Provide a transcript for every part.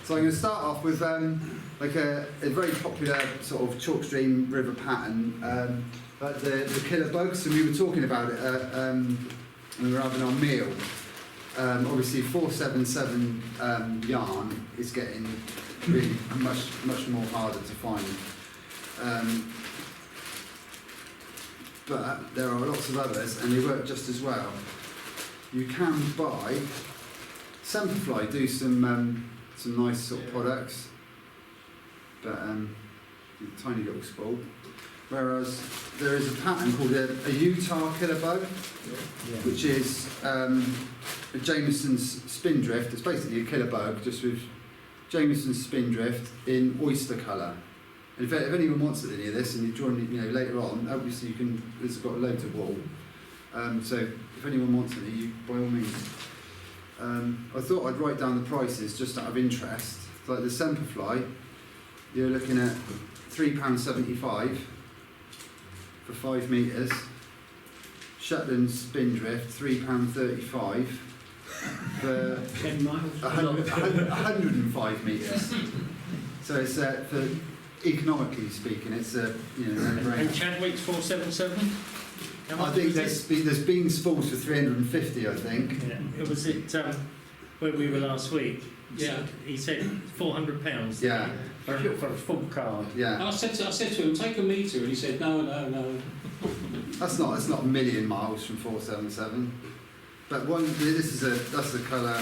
So I'm going to start off with like a very popular sort of chalkstream river pattern, like the killer bugs. So we were talking about it when we were having our meal. Obviously 477 yarn is getting really much more harder to find. But there are lots of others and they work just as well. You can buy, Semperfli do some nice sort of products, but tiny little spool. Whereas there is a pattern called a Utah killer bug, which is a Jameson's Spindrift. It's basically a killer bug, just with Jameson's Spindrift in oyster colour. And if anyone wants any of this, and you join it, later on, obviously you can. This has got loads of wool. So if anyone wants any, you by all means. I thought I'd write down the prices just out of interest. Like the Semperfli, you're looking at £3.75 for 5 metres. Shetland Spindrift, £3.35 for 10 miles. 105 metres. So it's for economically speaking, it's a no-brainer. And Chadwick's 477? I think there's been spools for 350, I think. Yeah. It was where we were last week. Yeah. He said £400. Yeah. For a full card. Yeah. I said to him, take a metre, and he said, no. That's not a million miles from 477. But that's the colour.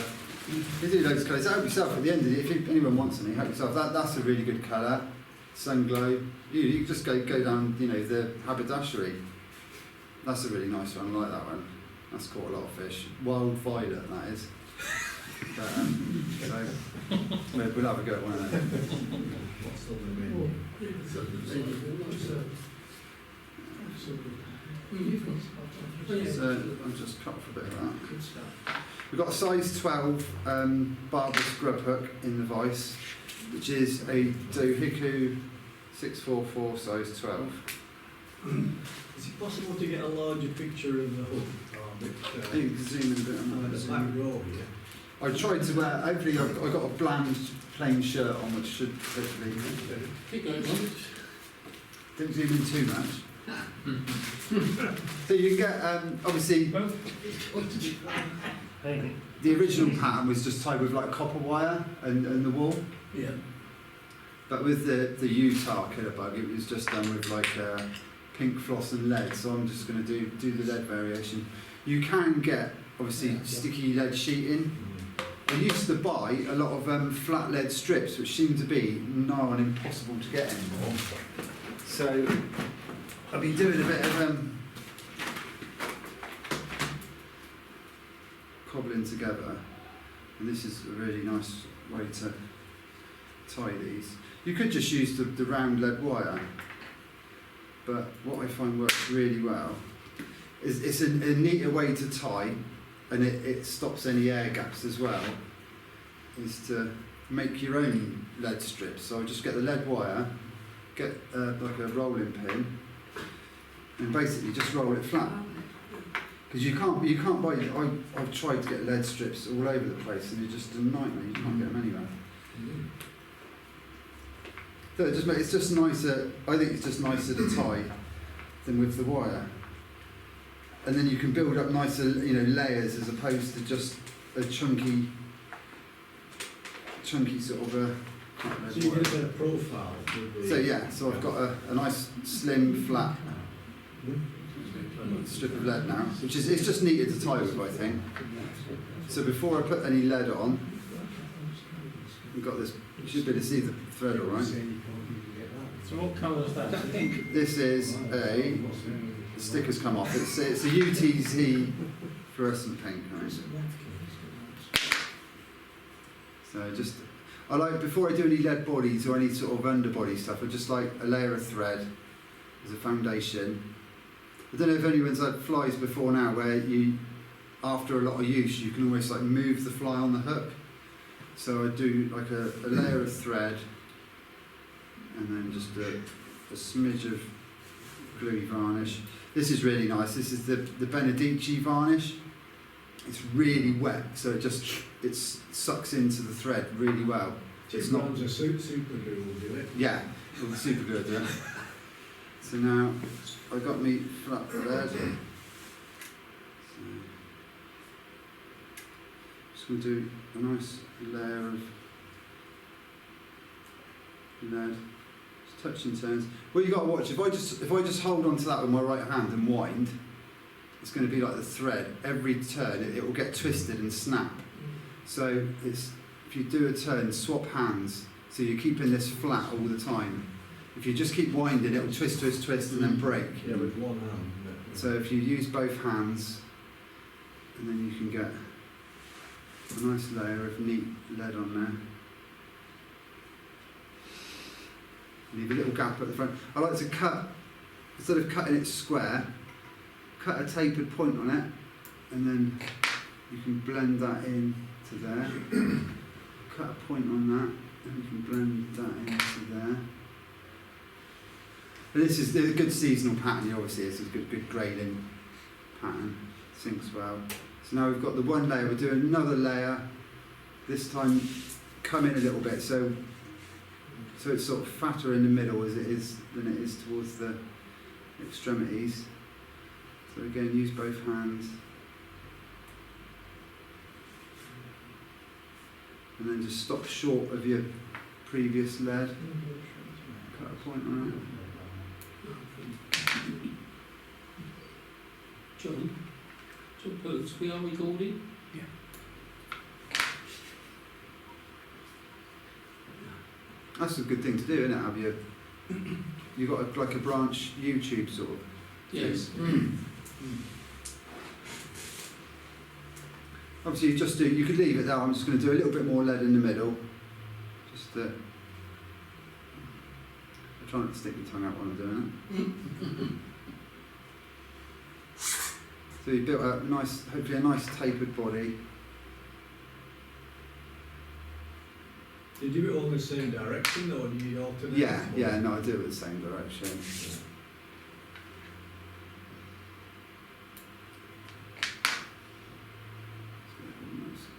You do loads of colours. Help yourself at the end of it. If anyone wants any, help yourself. That's a really good colour. Sun glow. You can just go down, the haberdashery. That's a really nice one. I like that one. That's caught a lot of fish. Wild violet, that is. But, so we'll have a go at one of them. So I'll just cut off a bit of that. We've got a size 12 barber scrub hook in the vise, which is a Dohiku 644 size 12. Is it possible to get a larger picture of the hook? I think you can zoom in a bit on that. The back row here. I tried to wear, hopefully I got a bland plain shirt on, which should hopefully, Keep going, John. didn't zoom in too much. So you can get, obviously, the original pattern was just tied with like copper wire and the wool. Yeah. But with the Utah killer bug, it was just done with like pink floss and lead. So I'm just going to do the lead variation. You can get obviously sticky lead sheeting. I used to buy a lot of flat lead strips, which seem to be nigh on impossible to get anymore. So I've been doing a bit of cobbling together, and this is a really nice way to tie these. You could just use the round lead wire, but what I find works really well is it's a neater way to tie, and it stops any air gaps as well, is to make your own lead strips. So I just get the lead wire, get like a rolling pin, and basically just roll it flat. Because you can't buy. I've tried to get lead strips all over the place, and they're just a nightmare. You can't get them anywhere. So it's just nicer. I think it's just nicer to tie than with the wire, and then you can build up nicer, layers as opposed to just a chunky sort of a. So you get a better profile. So yeah, so I've got a nice slim flat strip of lead now, which is it's just neater to tie with, I think. So before I put any lead on, we've got this. You should be able to see the thread, all right? So what colour is that? This is the stickers come off. It's a UTZ fluorescent pink. Right? So I like, before I do any lead bodies or any sort of underbody stuff, I just like a layer of thread as a foundation. I don't know if anyone's had flies before now, where you, after a lot of use, you can almost like move the fly on the hook. So I do like a layer of thread, and then just a smidge of gluey varnish. This is really nice. This is the Benedici varnish. It's really wet, so it sucks into the thread really well. It's not. Brands of super glue will do it. Yeah, well, super good. Yeah. So now I got me flat lead. So just going to do a nice layer of lead. Just touching turns. Well, you got to watch. If I just hold on to that with my right hand and wind, it's going to be like the thread. Every turn, it will get twisted and snap. So it's if you do a turn, swap hands. So you're keeping this flat all the time. If you just keep winding, it will twist, twist, twist, and then break. Yeah, with one hand. So if you use both hands, and then you can get a nice layer of neat lead on there. Leave a little gap at the front. I like to cut, instead of cutting it square, cut a tapered point on it, and then you can blend that in to there. Cut a point on that, and you can blend that into there. But this is a good seasonal pattern, obviously. It's a good grading pattern. Syncs well. So now we've got the one layer. We're doing another layer. This time, come in a little bit. So it's sort of fatter in the middle as it is than it is towards the extremities. So again, use both hands. And then just stop short of your previous lead. Cut a point on it. John, Boots, we are recording? That's a good thing to do, isn't it? Have you got like a branch YouTube sort of? Yes. Obviously, you could leave it there. I'm just going to do a little bit more lead in the middle. Just I try not to stick my tongue out while I'm doing it. So you built a nice, hopefully a nice tapered body. Did you do it all in the same direction, or do you alternate? Yeah, no, I do it the same direction.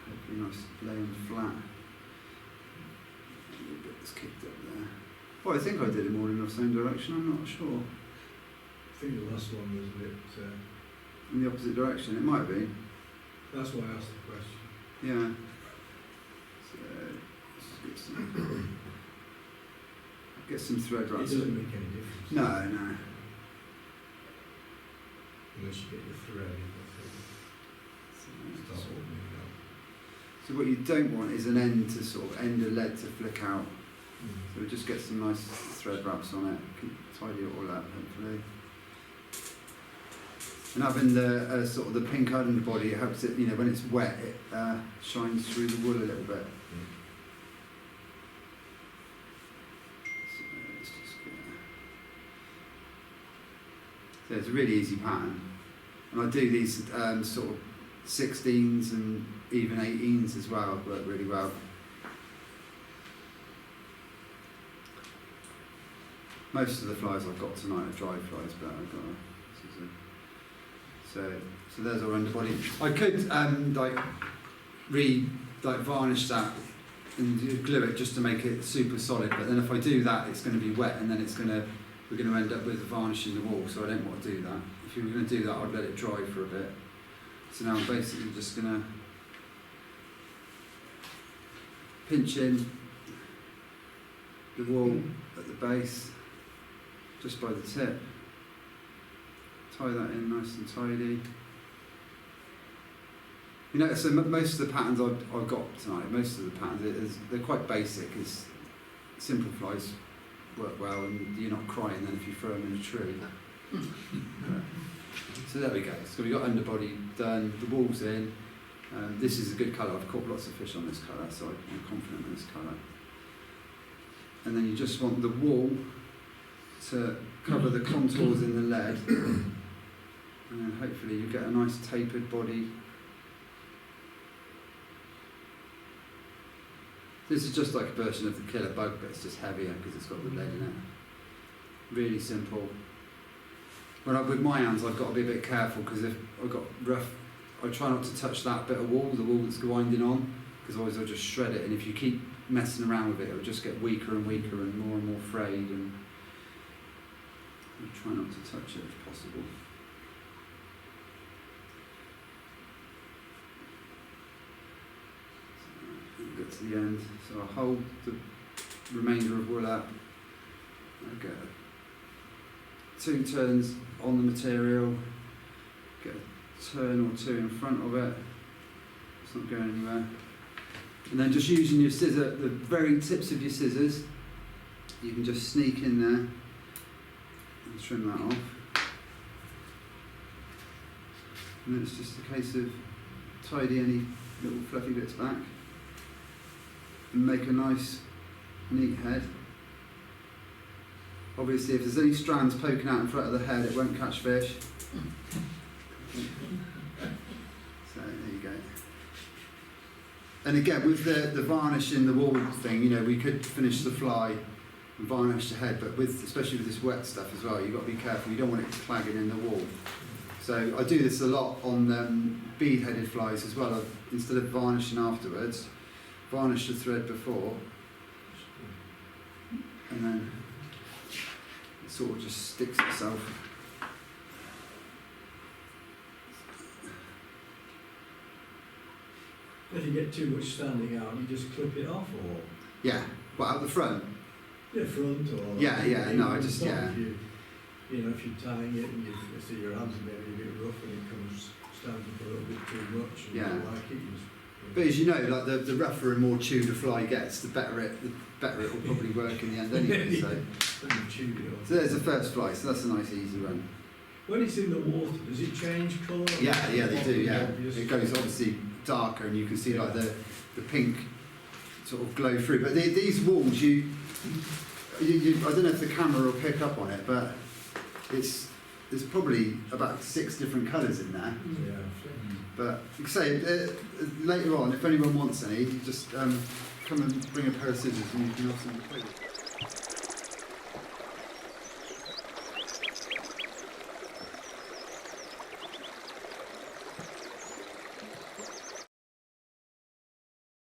Hopefully nice laying flat. A little bit that's kicked up there. Well, I think I did them all in the same direction, I'm not sure. I think the last one was a bit. In the opposite direction, it might be. That's why I asked the question. Yeah. So, let's just get some thread It right. doesn't make any difference. No, no. Unless you get the thread. Start opening it up. So what you don't want is an end to sort of end of lead to flick out. So we just get some nice thread wraps on it. Can tidy it all up, hopefully. And having the sort of the pink underbody, it helps it. You know, when it's wet, it shines through the wool a little bit. So let's just get. So it's a really easy pattern, and I do these sort of 16s and even 18s as well. Work really well. Most of the flies I've got tonight are dry flies, but I've got. So there's our underbody. I could varnish that and glue it just to make it super solid. But then if I do that, it's going to be wet, and then we're going to end up with varnishing the wall. So I don't want to do that. If you were going to do that, I'd let it dry for a bit. So now I'm basically just going to pinch in the wall at the base, just by the tip. Tie that in nice and tidy. You know, so most of the patterns I've got tonight, most of the patterns, they're quite basic. It's simple flies work well, and you're not crying then if you throw them in a tree. So there we go. So we've got underbody done, the wall's in. This is a good colour. I've caught lots of fish on this colour, so I'm confident in this colour. And then you just want the wall to cover the contours in the lead. And then hopefully you get a nice tapered body. This is just like a version of the killer bug, but it's just heavier because it's got the lead in it. Really simple. With my hands, I've got to be a bit careful because if I've got rough, I try not to touch that bit of wall, the wall that's winding on, because otherwise I'll just shred it. And if you keep messing around with it, it'll just get weaker and weaker and more frayed, and we'll try not to touch it if possible. So, we'll get to the end, so I'll hold the remainder of wool up. I'll get 2 turns on the material, get a turn or 2 in front of it, it's not going anywhere. And then just using your scissor, the very tips of your scissors, you can just sneak in there and trim that off. And then it's just a case of tidy any little fluffy bits back and make a nice neat head. Obviously if there's any strands poking out in front of the head, it won't catch fish. So there you go. And again, with the varnish in the wool thing, you know, we could finish the fly and varnish the head, but especially with this wet stuff as well, you've got to be careful. You don't want it clagging in the wool. So I do this a lot on bead-headed flies as well. Instead of varnishing afterwards, varnish the thread before, and then it sort of just sticks itself. If you get too much standing out, you just clip it off, or Yeah, well, out the front. front, or Yeah, no, I just, top. yeah. If you're tying it and you see your hands are maybe a bit rough and it comes standing for a little bit too much, and you Yeah. don't like it, you just, But as you know, like the rougher and more chewed a fly gets, the better it will probably work in the end anyway. So, then you chew it off. so there's the first fly. So that's a nice easy one. When it's in the water, does it change colour? Yeah, they do. Yeah, You just- it goes obviously darker, and you can see like the pink sort of glow through. But these walls, you I don't know if the camera will pick up on it, but there's probably about 6 different colours in there. Yeah. But like I say, later on, if anyone wants any, just come and bring a pair of scissors and you can have some.